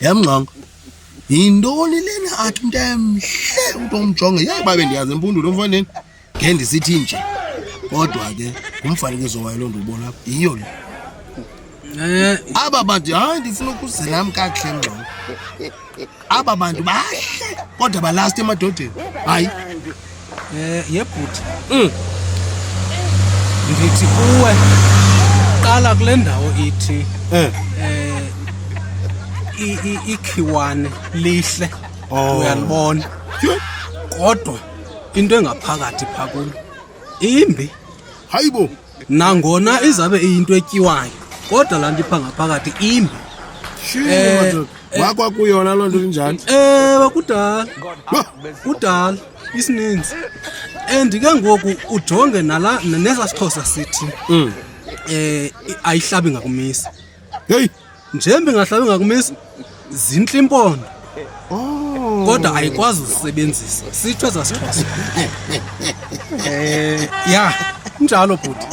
Yamnqongo. Yintoni lena athi umntu emhle umuntu omjonge yayibabe ndiyazi impundulo mfaneni ngendisithi nje kodwa ke umfanekiso wayo lonto ubona apha yiyo le aba bantu hayi ndifuna ukuzela mkakuhle Mnqongo aba bantu bahle kodwa balast emadodeni hayi yebhuti ndithi kuwe qala kule ndawo ithi ikhiwane lihle uyalibona kodwa into engaphakathi phakulu imbi hayibo nangona izabe iyinto etyiwayo kodwa laa nto ipha ngaphakathi imbi wakwa kuyona loo nto kunjani kudala isininzi and ke ngoku ujonge nesa siXhosa sithi ayihlabi ngakumisi hey njembe ngahlabi ngakumisi zintle impondo kodwa ayikwazi uzisebenzisa sitho sasiXhosa ya njalo bhuti